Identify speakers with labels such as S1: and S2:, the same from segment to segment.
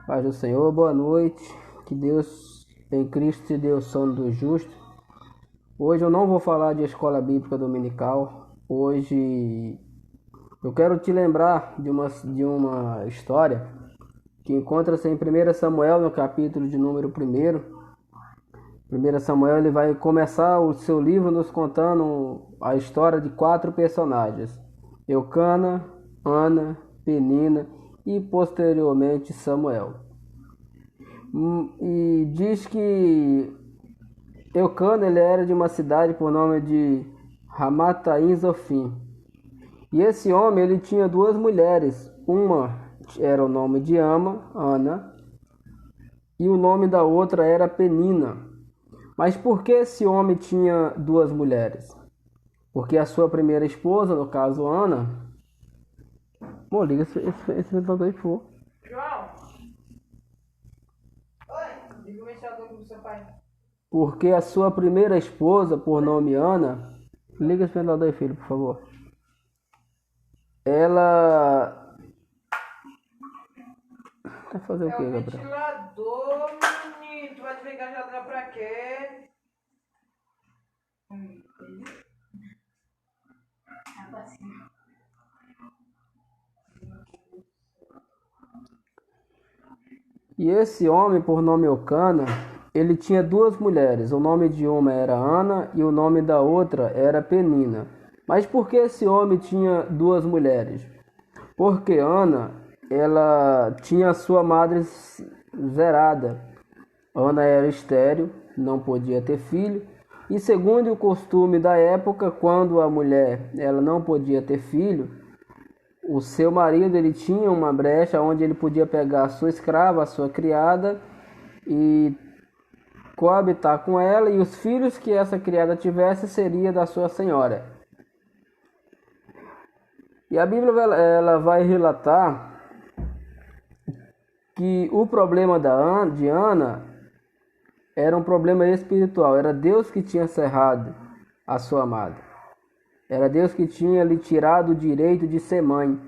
S1: Paz do Senhor, boa noite. Que Deus em Cristo te dê o sono do justo. Hoje eu não vou falar de escola bíblica dominical. Hoje eu quero te lembrar de uma história que encontra-se em 1 Samuel, no capítulo de número 1. 1 Samuel ele vai começar o seu livro nos contando a história de 4 personagens: Eucana, Ana, Penina e posteriormente Samuel. E diz que Eucana ele era de uma cidade por nome de Ramataim Zofim. E esse homem ele tinha 2 mulheres. Uma era o nome de Ana, e o nome da outra era Penina. Mas por que esse homem tinha 2 mulheres? Porque a sua primeira esposa, no caso Ana... Bom, liga esse ventilador aí, por favor.
S2: João! Oi! Liga o ventilador aqui pro seu pai.
S1: Porque a sua primeira esposa, por nome Ana... Liga esse ventilador aí, filho, por favor. Ela... Vai fazer o quê, Gabriel?
S2: Ventilador, menino. Tu vai desligar a geladeira pra quê?
S1: E esse homem, por nome Eucana, ele tinha 2 mulheres. O nome de uma era Ana e o nome da outra era Penina. Mas por que esse homem tinha 2 mulheres? Porque Ana, ela tinha a sua madre zerada. Ana era estéril, não podia ter filho. E segundo o costume da época, quando a mulher ela não podia ter filho, o seu marido ele tinha uma brecha onde ele podia pegar a sua escrava, a sua criada, e coabitar com ela, e os filhos que essa criada tivesse seria da sua senhora. E a Bíblia ela vai relatar que o problema de Ana era um problema espiritual. Era Deus que tinha cerrado a sua amada. Era Deus que tinha lhe tirado o direito de ser mãe.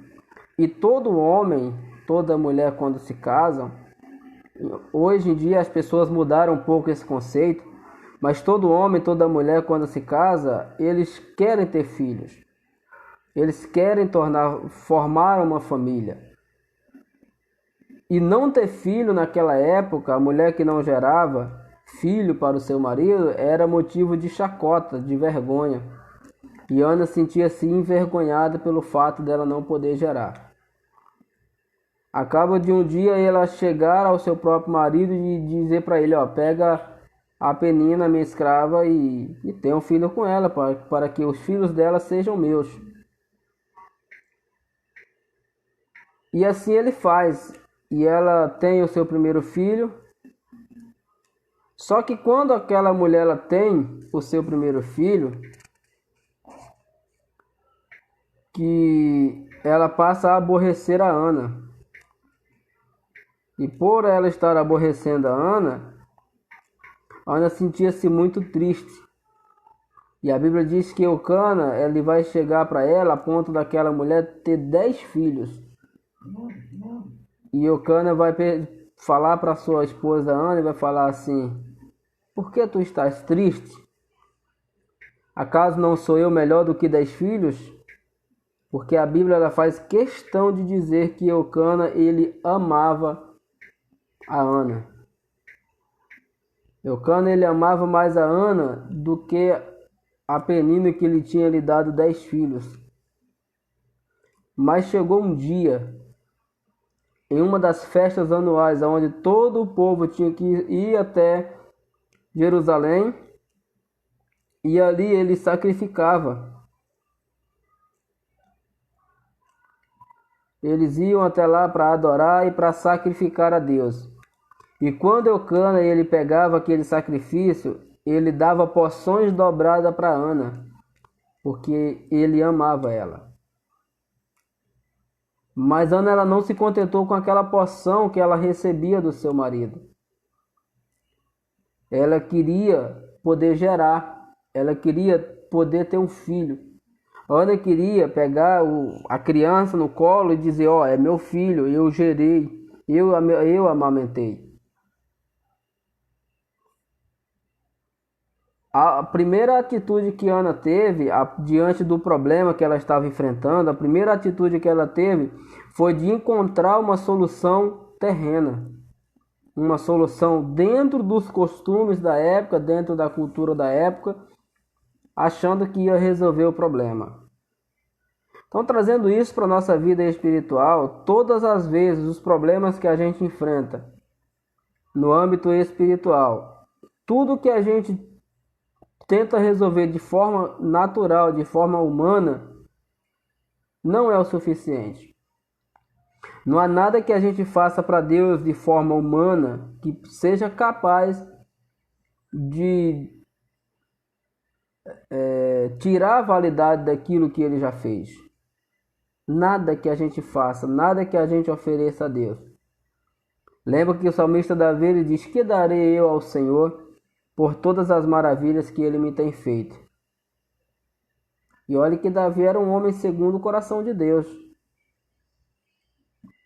S1: E todo homem, toda mulher quando se casam, hoje em dia as pessoas mudaram um pouco esse conceito, mas todo homem, toda mulher quando se casa, eles querem ter filhos. Eles querem formar uma família. E não ter filho naquela época, a mulher que não gerava filho para o seu marido, era motivo de chacota, de vergonha. E Ana sentia-se envergonhada pelo fato dela não poder gerar. Acaba de um dia ela chegar ao seu próprio marido e dizer para ele: pega a Penina, minha escrava, e tenha um filho com ela, para que os filhos dela sejam meus. E assim ele faz. E ela tem o seu primeiro filho. Só que quando aquela mulher ela tem o seu primeiro filho, que ela passa a aborrecer a Ana. E por ela estar aborrecendo a Ana sentia-se muito triste. E a Bíblia diz que Eucana, ele vai chegar para ela a ponto daquela mulher ter 10 filhos. E Eucana vai falar para sua esposa Ana e vai falar assim: por que tu estás triste? Acaso não sou eu melhor do que 10 filhos? Porque a Bíblia ela faz questão de dizer que Eucana ele amava a Ana. Eucana ele amava mais a Ana do que a Penina, que lhe tinha lhe dado 10 filhos. Mas chegou um dia, em uma das festas anuais, onde todo o povo tinha que ir até Jerusalém, e ali ele sacrificava. Eles iam até lá para adorar e para sacrificar a Deus. E quando Eucana ele pegava aquele sacrifício, ele dava porções dobradas para Ana, porque ele amava ela. Mas Ana ela não se contentou com aquela porção que ela recebia do seu marido. Ela queria poder gerar, ela queria poder ter um filho. Ana queria pegar a criança no colo e dizer: é meu filho, eu gerei. eu amamentei. A primeira atitude que Ana teve diante do problema que ela estava enfrentando, a primeira atitude que ela teve foi de encontrar uma solução terrena, uma solução dentro dos costumes da época, dentro da cultura da época, achando que ia resolver o problema. Então, trazendo isso para a nossa vida espiritual, todas as vezes os problemas que a gente enfrenta no âmbito espiritual, tudo que a gente tenta resolver de forma natural, de forma humana, não é o suficiente. Não há nada que a gente faça para Deus de forma humana que seja capaz de tirar a validade daquilo que Ele já fez. Nada que a gente faça, nada que a gente ofereça a Deus. Lembra que o salmista Davi ele diz: que darei eu ao Senhor por todas as maravilhas que Ele me tem feito? E olha que Davi era um homem segundo o coração de Deus.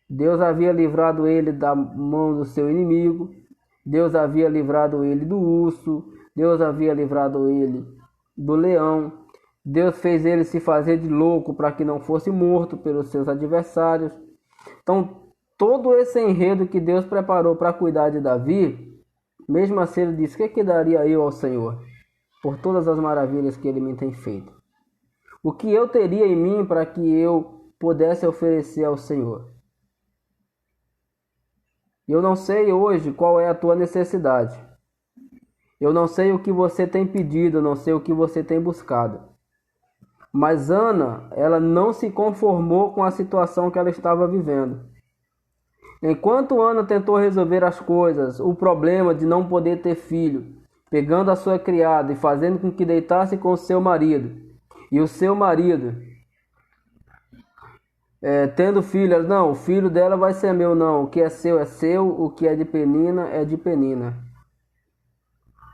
S1: Deus havia livrado ele da mão do seu inimigo. Deus havia livrado ele do urso. Deus havia livrado ele do leão. Deus fez ele se fazer de louco para que não fosse morto pelos seus adversários. Então, todo esse enredo que Deus preparou para cuidar de Davi, mesmo assim ele disse: que daria eu ao Senhor por todas as maravilhas que Ele me tem feito? O que eu teria em mim para que eu pudesse oferecer ao Senhor? Eu não sei hoje qual é a tua necessidade. Eu não sei o que você tem pedido, eu não sei o que você tem buscado. Mas Ana, ela não se conformou com a situação que ela estava vivendo. Enquanto Ana tentou resolver as coisas, o problema de não poder ter filho, pegando a sua criada e fazendo com que deitasse com o seu marido, e o seu marido tendo filho, ela, não, o filho dela vai ser meu, não, o que é seu, o que é de Penina é de Penina.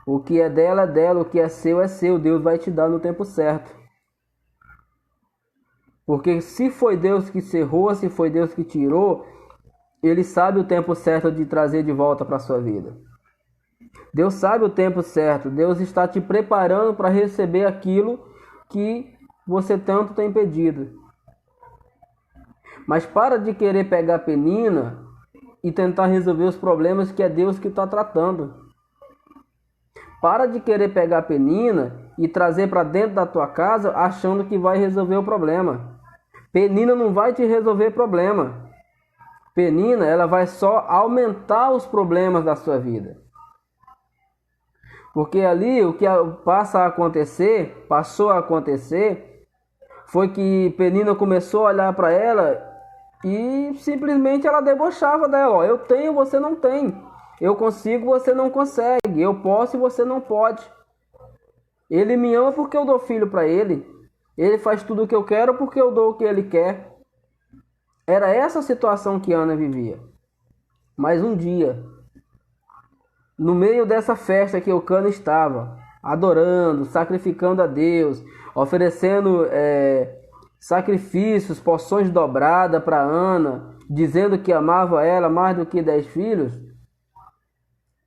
S1: O que é dela, o que é seu, Deus vai te dar no tempo certo. Porque se foi Deus que cerrou, se foi Deus que tirou, Ele sabe o tempo certo de trazer de volta para a sua vida. Deus sabe o tempo certo. Deus está te preparando para receber aquilo que você tanto tem pedido. Mas para de querer pegar Penina e tentar resolver os problemas que é Deus que está tratando. Para de querer pegar Penina e trazer para dentro da tua casa achando que vai resolver o problema. Penina não vai te resolver problema. Penina, ela vai só aumentar os problemas da sua vida. Porque ali o que passou a acontecer, foi que Penina começou a olhar para ela e simplesmente ela debochava dela. Ó, eu tenho, você não tem. Eu consigo, você não consegue. Eu posso e você não pode. Ele me ama porque eu dou filho para ele. Ele faz tudo o que eu quero porque eu dou o que ele quer. Era essa a situação que Ana vivia. Mas um dia, no meio dessa festa que Eucana estava, adorando, sacrificando a Deus, oferecendo sacrifícios, porções dobradas para Ana, dizendo que amava ela mais do que 10 filhos,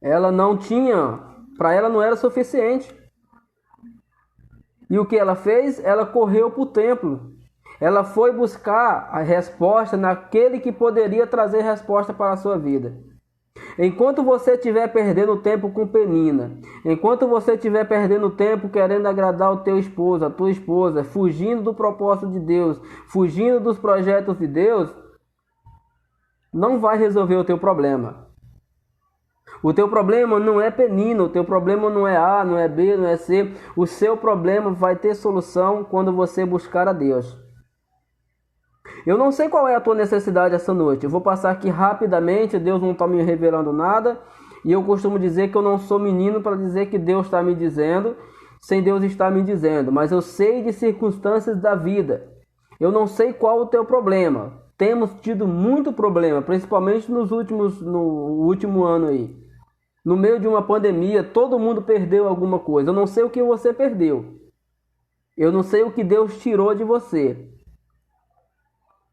S1: ela não tinha, para ela não era suficiente. E o que ela fez? Ela correu para o templo. Ela foi buscar a resposta naquele que poderia trazer resposta para a sua vida. Enquanto você estiver perdendo tempo com Penina, enquanto você estiver perdendo tempo querendo agradar o teu esposo, a tua esposa, fugindo do propósito de Deus, fugindo dos projetos de Deus, não vai resolver o teu problema. O teu problema não é Penina, o teu problema não é A, não é B, não é C. O seu problema vai ter solução quando você buscar a Deus. Eu não sei qual é a tua necessidade essa noite. Eu vou passar aqui rapidamente, Deus não está me revelando nada. E eu costumo dizer que eu não sou menino para dizer que Deus está me dizendo, sem Deus estar me dizendo. Mas eu sei de circunstâncias da vida. Eu não sei qual o teu problema. Temos tido muito problema, principalmente no último ano aí. No meio de uma pandemia, todo mundo perdeu alguma coisa. Eu não sei o que você perdeu. Eu não sei o que Deus tirou de você.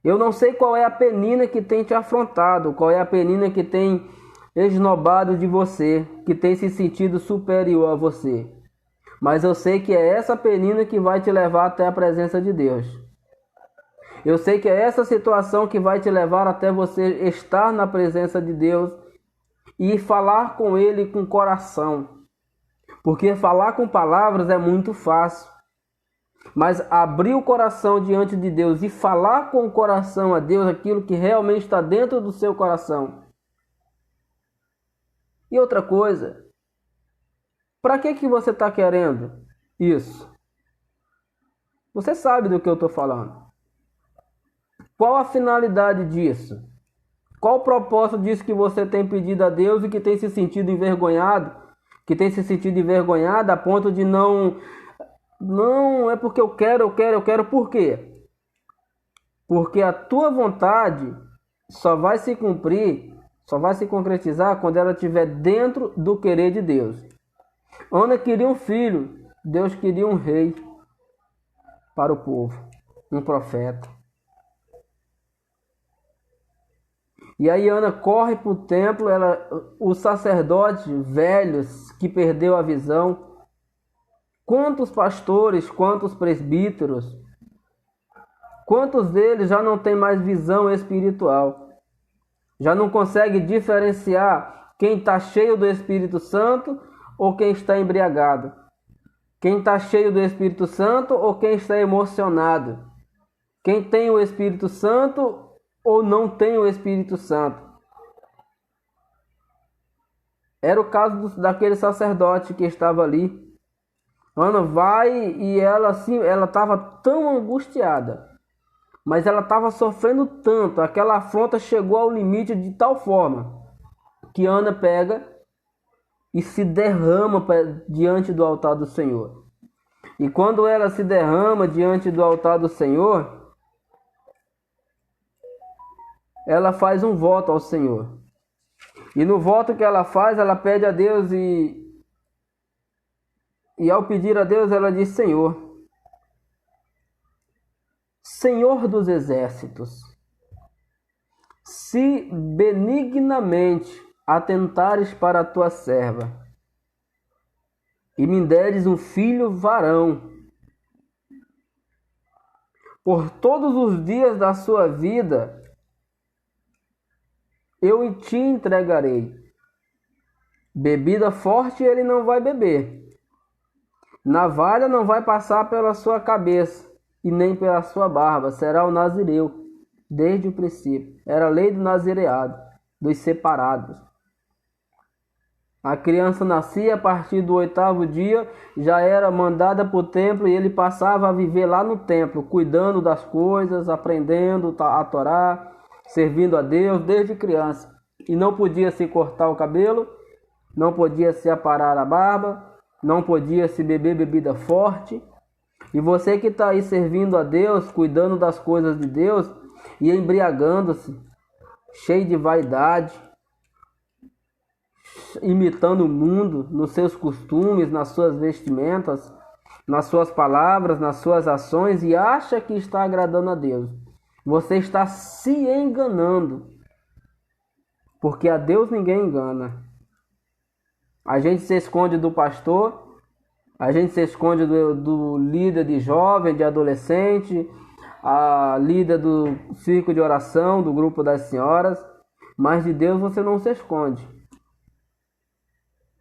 S1: Eu não sei qual é a penina que tem te afrontado, qual é a penina que tem esnobado de você, que tem se sentido superior a você. Mas eu sei que é essa penina que vai te levar até a presença de Deus. Eu sei que é essa situação que vai te levar até você estar na presença de Deus e falar com Ele com coração. Porque falar com palavras é muito fácil. Mas abrir o coração diante de Deus e falar com o coração a Deus aquilo que realmente está dentro do seu coração. E outra coisa, para que você está querendo isso? Você sabe do que eu estou falando. Qual a finalidade disso? Qual o propósito disso que você tem pedido a Deus e que tem se sentido envergonhado? Que tem se sentido envergonhado a ponto de não é porque eu quero, por quê? Porque a tua vontade só vai se cumprir, só vai se concretizar quando ela estiver dentro do querer de Deus. Ana queria um filho, Deus queria um rei para o povo, um profeta. E aí Ana corre para o templo, os sacerdotes velhos que perdeu a visão, quantos pastores, quantos presbíteros, quantos deles já não têm mais visão espiritual, já não consegue diferenciar quem está cheio do Espírito Santo ou quem está embriagado, quem está cheio do Espírito Santo ou quem está emocionado, quem tem o Espírito Santo ou não tem o Espírito Santo. Era o caso daquele sacerdote que estava ali. Ana vai e ela estava tão angustiada, mas ela estava sofrendo tanto, aquela afronta chegou ao limite de tal forma que Ana pega e se derrama diante do altar do Senhor. E quando ela se derrama diante do altar do Senhor, ela faz um voto ao Senhor. E no voto que ela faz, ela pede a Deus e ao pedir a Deus, ela diz: Senhor dos exércitos, se benignamente atentares para a tua serva e me deres um filho varão, por todos os dias da sua vida eu te entregarei. Bebida forte ele não vai beber, navalha não vai passar pela sua cabeça e nem pela sua barba, será o nazireu desde o princípio. Era a lei do nazireado, dos separados. A criança nascia a partir do 8º dia, já era mandada para o templo e ele passava a viver lá no templo, cuidando das coisas, aprendendo a Torá, servindo a Deus desde criança. E não podia se cortar o cabelo, não podia se aparar a barba, não podia se beber bebida forte. E você que está aí servindo a Deus, cuidando das coisas de Deus e embriagando-se, cheio de vaidade, imitando o mundo nos seus costumes, nas suas vestimentas, nas suas palavras, nas suas ações e acha que está agradando a Deus. Você está se enganando, porque a Deus ninguém engana. A gente se esconde do pastor, a gente se esconde do líder de jovem, de adolescente, a líder do círculo de oração, do grupo das senhoras, mas de Deus você não se esconde.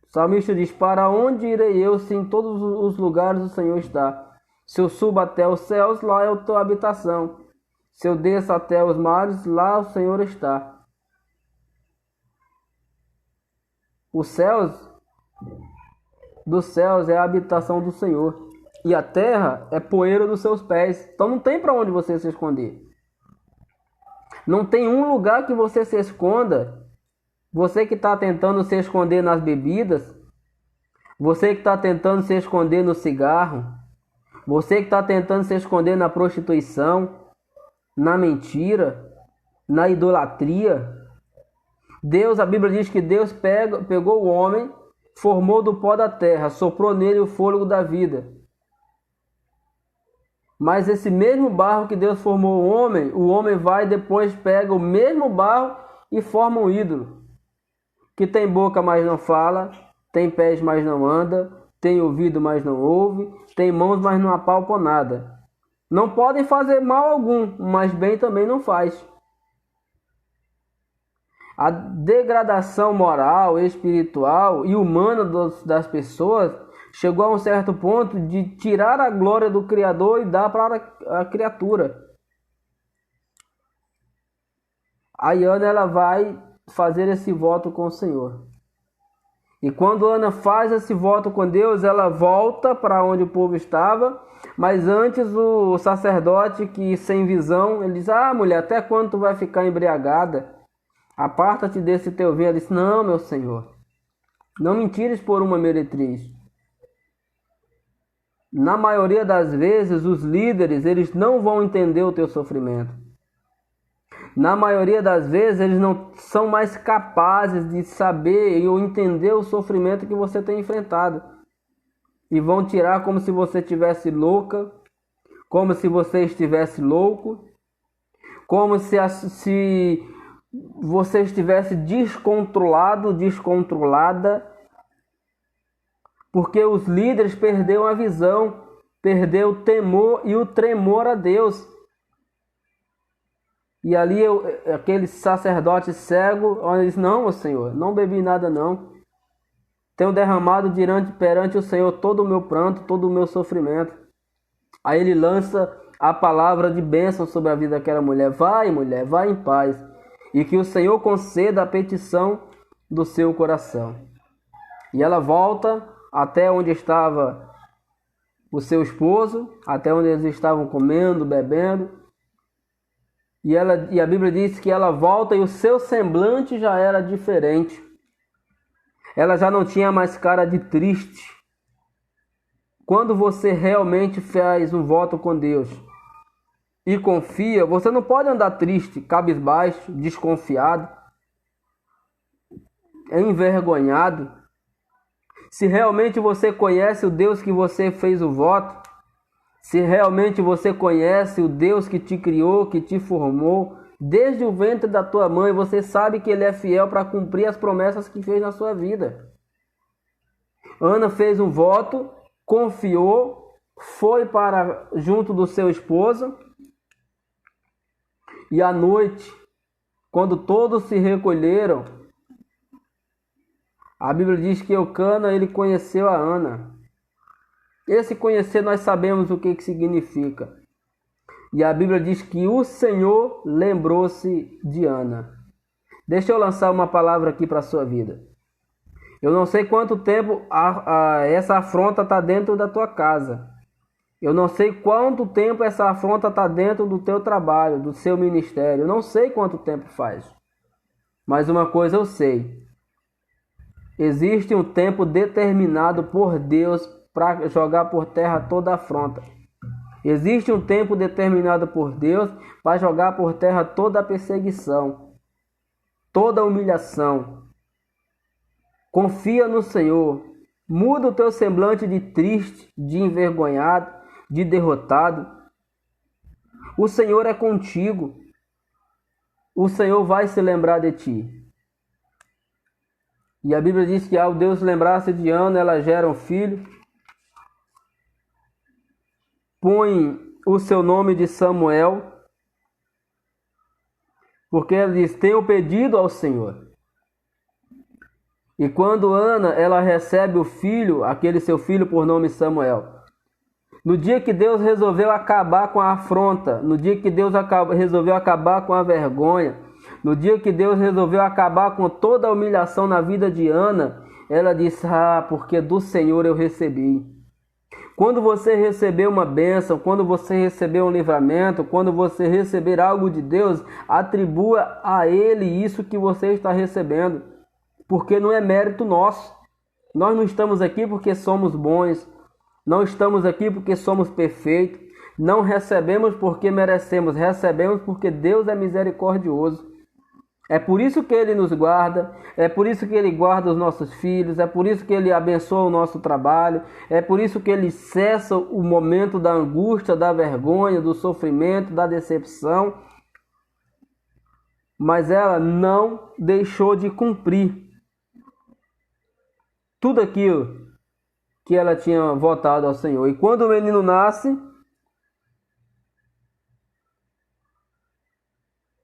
S1: O salmista diz: para onde irei eu se em todos os lugares o Senhor está? Se eu subo até os céus, lá é a tua habitação. Se eu desço até os mares, lá o Senhor está. Os céus, dos céus é a habitação do Senhor. E a terra é poeira dos seus pés. Então não tem para onde você se esconder. Não tem um lugar que você se esconda. Você que está tentando se esconder nas bebidas. Você que está tentando se esconder no cigarro. Você que está tentando se esconder na prostituição, na mentira, na idolatria. Deus, a Bíblia diz que Deus pegou o homem, formou do pó da terra, soprou nele o fôlego da vida. Mas esse mesmo barro que Deus formou o homem vai depois pega o mesmo barro e forma um ídolo. Que tem boca, mas não fala, tem pés, mas não anda, tem ouvido, mas não ouve, tem mãos, mas não apalpam nada. Não podem fazer mal algum, mas bem também não faz. A degradação moral, espiritual e humana das pessoas chegou a um certo ponto de tirar a glória do Criador e dar para a criatura. A Ana, ela vai fazer esse voto com o Senhor. E quando Ana faz esse voto com Deus, ela volta para onde o povo estava, mas antes o sacerdote, que sem visão, ele diz: mulher, até quando tu vai ficar embriagada? Aparta-te desse teu vinho. Ela disse: não, meu Senhor, não me tires por uma meretriz. Na maioria das vezes, os líderes, eles não vão entender o teu sofrimento. Na maioria das vezes, eles não são mais capazes de saber ou entender o sofrimento que você tem enfrentado. E vão tirar como se você estivesse louca, como se você estivesse louco, como se você estivesse descontrolado, descontrolada, porque os líderes perderam a visão, perderam o temor e o tremor a Deus. E ali aquele sacerdote cego, olha, diz: não, meu Senhor, não bebi nada não. Tenho derramado perante o Senhor todo o meu pranto, todo o meu sofrimento. Aí ele lança a palavra de bênção sobre a vida daquela mulher: vai, mulher, vai em paz, e que o Senhor conceda a petição do seu coração. E ela volta até onde estava o seu esposo, até onde eles estavam comendo, bebendo. E a Bíblia diz que ela volta e o seu semblante já era diferente. Ela já não tinha mais cara de triste. Quando você realmente faz um voto com Deus e confia, você não pode andar triste, cabisbaixo, desconfiado, envergonhado. Se realmente você conhece o Deus que você fez o voto, se realmente você conhece o Deus que te criou, que te formou, desde o ventre da tua mãe, você sabe que Ele é fiel para cumprir as promessas que fez na sua vida. Ana fez um voto, confiou, foi para junto do seu esposo, e à noite, quando todos se recolheram, a Bíblia diz que Eucana, ele conheceu a Ana. Esse conhecer nós sabemos o que significa. E a Bíblia diz que o Senhor lembrou-se de Ana. Deixa eu lançar uma palavra aqui para a sua vida. Eu não sei quanto tempo essa afronta está dentro da tua casa. Eu não sei quanto tempo essa afronta está dentro do teu trabalho, do seu ministério. Eu não sei quanto tempo faz. Mas uma coisa eu sei. Existe um tempo determinado por Deus para jogar por terra toda a afronta. Existe um tempo determinado por Deus para jogar por terra toda a perseguição, toda a humilhação. Confia no Senhor. Muda o teu semblante de triste, de envergonhado, de derrotado. O Senhor é contigo. O Senhor vai se lembrar de ti. E a Bíblia diz que ao Deus lembrar-se de Ana, ela gera um filho. Põe o seu nome de Samuel, porque ela diz: tenho pedido ao Senhor. E quando Ana, ela recebe o filho, aquele seu filho por nome Samuel, no dia que Deus resolveu acabar com a afronta, no dia que Deus resolveu acabar com a vergonha, no dia que Deus resolveu acabar com toda a humilhação na vida de Ana, ela disse: porque do Senhor eu recebi. Quando você receber uma bênção, quando você receber um livramento, quando você receber algo de Deus, atribua a Ele isso que você está recebendo, porque não é mérito nosso. Nós não estamos aqui porque somos bons, não estamos aqui porque somos perfeitos, não recebemos porque merecemos, recebemos porque Deus é misericordioso. É por isso que Ele nos guarda, é por isso que Ele guarda os nossos filhos, é por isso que Ele abençoa o nosso trabalho, é por isso que Ele cessa o momento da angústia, da vergonha, do sofrimento, da decepção. Mas ela não deixou de cumprir tudo aquilo que ela tinha votado ao Senhor. E quando o menino nasce,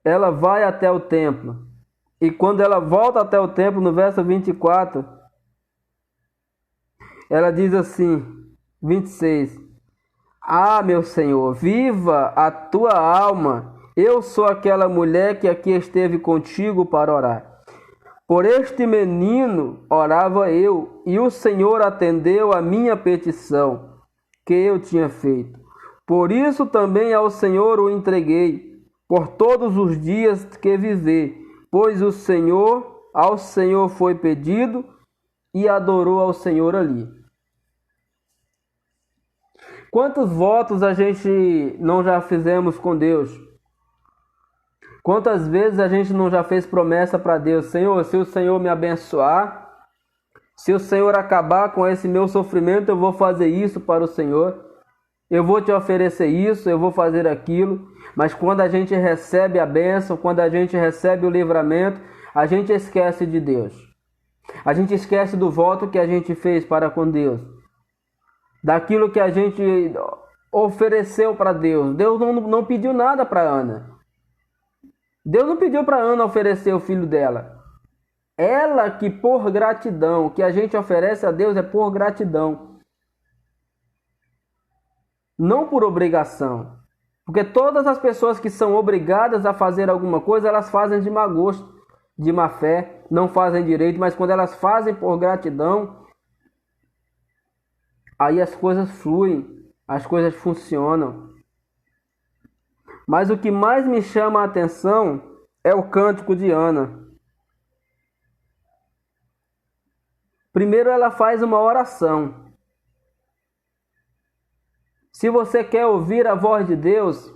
S1: ela vai até o templo. E quando ela volta até o templo, no verso 24, ela diz assim, 26: Ah, meu Senhor, viva a tua alma! Eu sou aquela mulher que aqui esteve contigo para orar. Por este menino orava eu, e o Senhor atendeu a minha petição que eu tinha feito. Por isso também ao Senhor o entreguei, por todos os dias que viver, pois ao Senhor foi pedido, e adorou ao Senhor ali. Quantos votos a gente não já fizemos com Deus? Quantas vezes a gente não já fez promessa para Deus? Senhor, se o Senhor me abençoar, se o Senhor acabar com esse meu sofrimento, eu vou fazer isso para o Senhor. Eu vou te oferecer isso, eu vou fazer aquilo. Mas quando a gente recebe a bênção, quando a gente recebe o livramento, a gente esquece de Deus. A gente esquece do voto que a gente fez para com Deus. Daquilo que a gente ofereceu para Deus. Deus não pediu nada para Ana. Deus não pediu para Ana oferecer o filho dela. Ela que por gratidão, o que a gente oferece a Deus é por gratidão. Não por obrigação. Porque todas as pessoas que são obrigadas a fazer alguma coisa, elas fazem de má gosto, de má fé, não fazem direito, mas quando elas fazem por gratidão, aí as coisas fluem, as coisas funcionam. Mas o que mais me chama a atenção é o cântico de Ana. Primeiro ela faz uma oração. Se você quer ouvir a voz de Deus,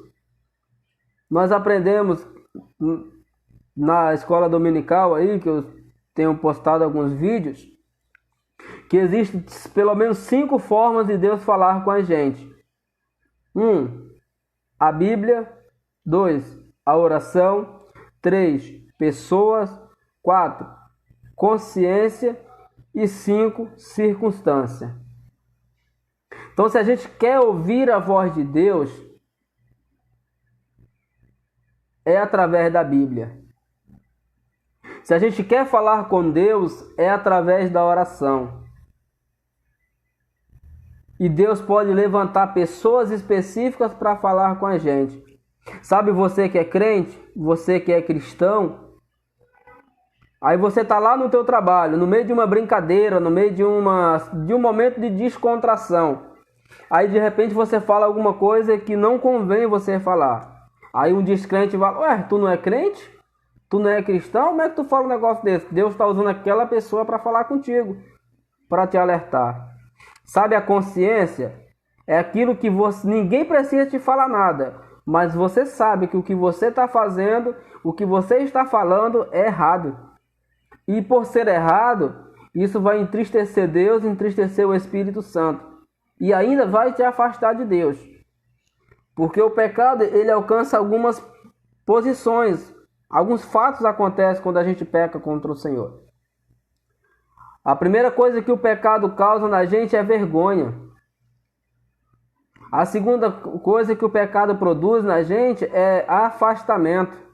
S1: nós aprendemos na escola dominical aí, que eu tenho postado alguns vídeos, que existem pelo menos 5 formas de Deus falar com a gente. 1. A Bíblia. 2. A oração. 3. Pessoas. 4. Consciência. E 5. Circunstância. Então, se a gente quer ouvir a voz de Deus, é através da Bíblia. Se a gente quer falar com Deus, é através da oração. E Deus pode levantar pessoas específicas para falar com a gente. Sabe, você que é crente, você que é cristão, aí você está lá no teu trabalho, no meio de uma brincadeira, no meio de um momento de descontração. Aí de repente você fala alguma coisa que não convém você falar. Aí um descrente fala: ué, tu não é crente? Tu não é cristão? Como é que tu fala um negócio desse? Deus está usando aquela pessoa para falar contigo, para te alertar. Sabe, a consciência é aquilo que ninguém precisa te falar nada, mas você sabe que o que você está fazendo, o que você está falando é errado. E por ser errado, isso vai entristecer Deus, entristecer o Espírito Santo. E ainda vai te afastar de Deus. Porque o pecado, ele alcança algumas posições. Alguns fatos acontecem quando a gente peca contra o Senhor. A primeira coisa que o pecado causa na gente é vergonha. A segunda coisa que o pecado produz na gente é afastamento.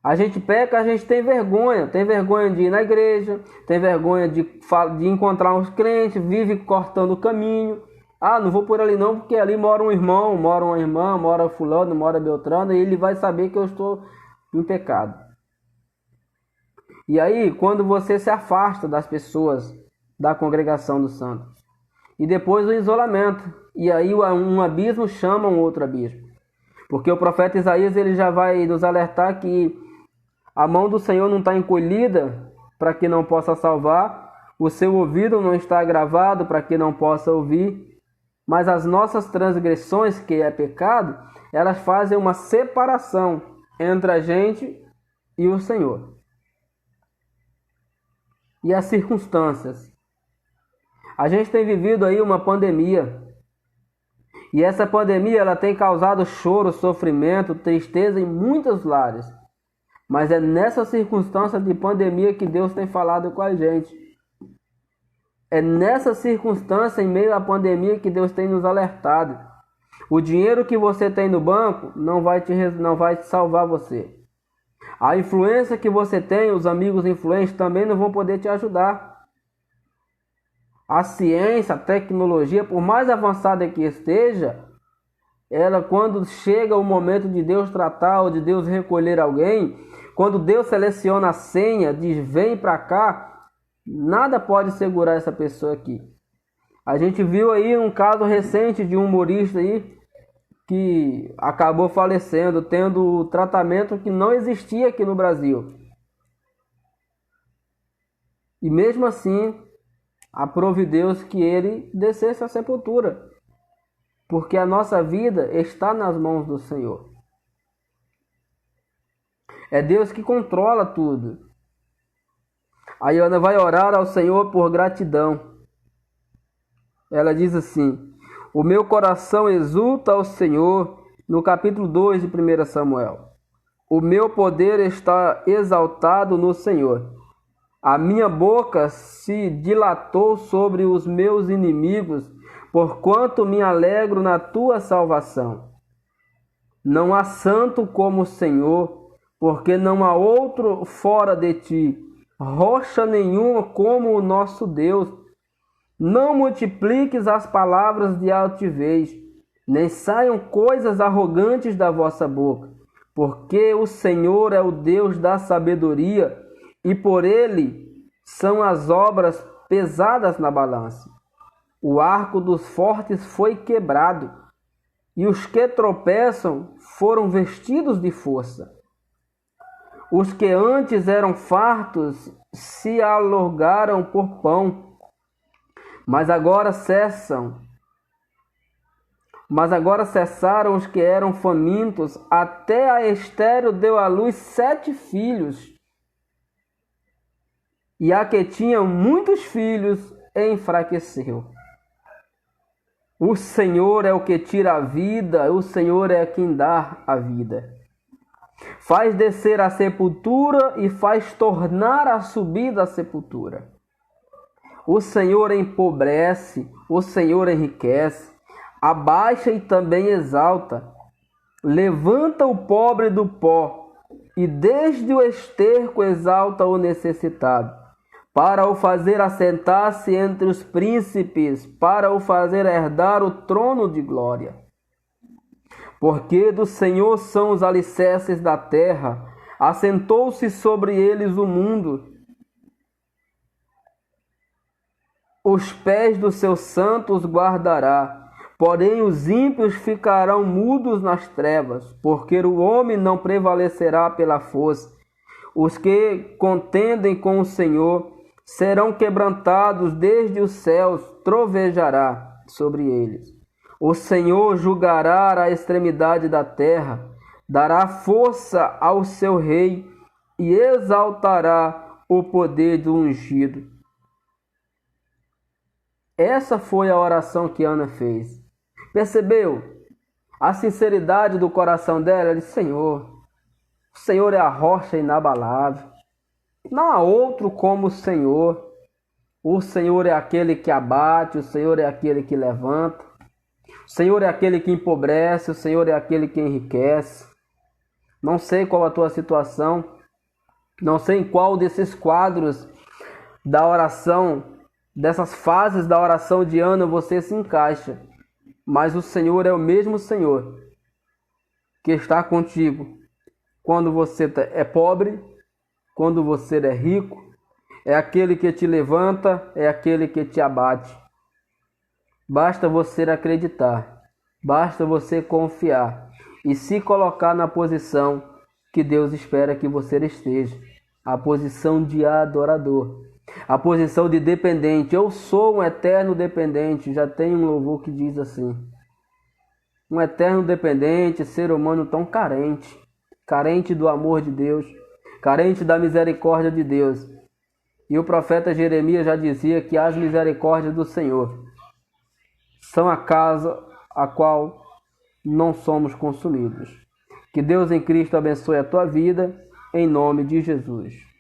S1: A gente peca, a gente tem vergonha de ir na igreja, tem vergonha de encontrar uns crentes, vive cortando o caminho. Ah, não vou por ali não, porque ali mora um irmão, mora uma irmã, mora fulano, mora Beltrano, e ele vai saber que eu estou em pecado. E aí, quando você se afasta das pessoas da congregação dos santos, e depois o isolamento, e aí um abismo chama um outro abismo. Porque o profeta Isaías, ele já vai nos alertar que a mão do Senhor não está encolhida para que não possa salvar, o seu ouvido não está agravado para que não possa ouvir, mas as nossas transgressões, que é pecado, elas fazem uma separação entre a gente e o Senhor. E as circunstâncias. A gente tem vivido aí uma pandemia. E essa pandemia ela tem causado choro, sofrimento, tristeza em muitos lares. Mas é nessa circunstância de pandemia que Deus tem falado com a gente. É nessa circunstância, em meio à pandemia, que Deus tem nos alertado. O dinheiro que você tem no banco não vai salvar você. A influência que você tem, os amigos influentes, também não vão poder te ajudar. A ciência, a tecnologia, por mais avançada que esteja, ela, quando chega o momento de Deus tratar ou de Deus recolher alguém, quando Deus seleciona a senha, diz vem para cá, nada pode segurar essa pessoa aqui. A gente viu aí um caso recente de um humorista aí que acabou falecendo, tendo tratamento que não existia aqui no Brasil. E mesmo assim, aprove Deus que ele descesse à sepultura, porque a nossa vida está nas mãos do Senhor. É Deus que controla tudo. A Ana vai orar ao Senhor por gratidão. Ela diz assim: o meu coração exulta ao Senhor, no capítulo 2 de 1 Samuel. O meu poder está exaltado no Senhor. A minha boca se dilatou sobre os meus inimigos, porquanto me alegro na tua salvação. Não há santo como o Senhor, porque não há outro fora de ti, rocha nenhuma como o nosso Deus. Não multipliques as palavras de altivez, nem saiam coisas arrogantes da vossa boca, porque o Senhor é o Deus da sabedoria, e por ele são as obras pesadas na balança. O arco dos fortes foi quebrado, e os que tropeçam foram vestidos de força. Os que antes eram fartos se alargaram por pão, mas agora cessaram os que eram famintos. Até a estéril deu à luz 7 filhos, e a que tinha muitos filhos enfraqueceu. O Senhor é o que tira a vida, o Senhor é quem dá a vida. Faz descer a sepultura e faz tornar a subir da sepultura. O Senhor empobrece, o Senhor enriquece, abaixa e também exalta. Levanta o pobre do pó, e desde o esterco exalta o necessitado, para o fazer assentar-se entre os príncipes, para o fazer herdar o trono de glória. Porque do Senhor são os alicerces da terra, assentou-se sobre eles o mundo. Os pés dos seus santos guardará, porém os ímpios ficarão mudos nas trevas, porque o homem não prevalecerá pela força. Os que contendem com o Senhor serão quebrantados desde os céus, trovejará sobre eles. O Senhor julgará a extremidade da terra, dará força ao seu rei e exaltará o poder do ungido. Essa foi a oração que Ana fez. Percebeu a sinceridade do coração dela? Ela disse: Senhor, o Senhor é a rocha inabalável. Não há outro como o Senhor. O Senhor é aquele que abate, o Senhor é aquele que levanta. O Senhor é aquele que empobrece, o Senhor é aquele que enriquece. Não sei qual a tua situação, não sei em qual desses quadros da oração, dessas fases da oração de Ana você se encaixa, mas o Senhor é o mesmo Senhor que está contigo quando você é pobre, quando você é rico, é aquele que te levanta, é aquele que te abate. Basta você acreditar, basta você confiar e se colocar na posição que Deus espera que você esteja, a posição de adorador. A posição de dependente. Eu sou um eterno dependente. Já tem um louvor que diz assim: um eterno dependente, ser humano tão carente. carente do amor de Deus, carente da misericórdia de Deus. E o profeta Jeremias já dizia que as misericórdias do Senhor são a casa a qual não somos consumidos. Que Deus em Cristo abençoe a tua vida, em nome de Jesus.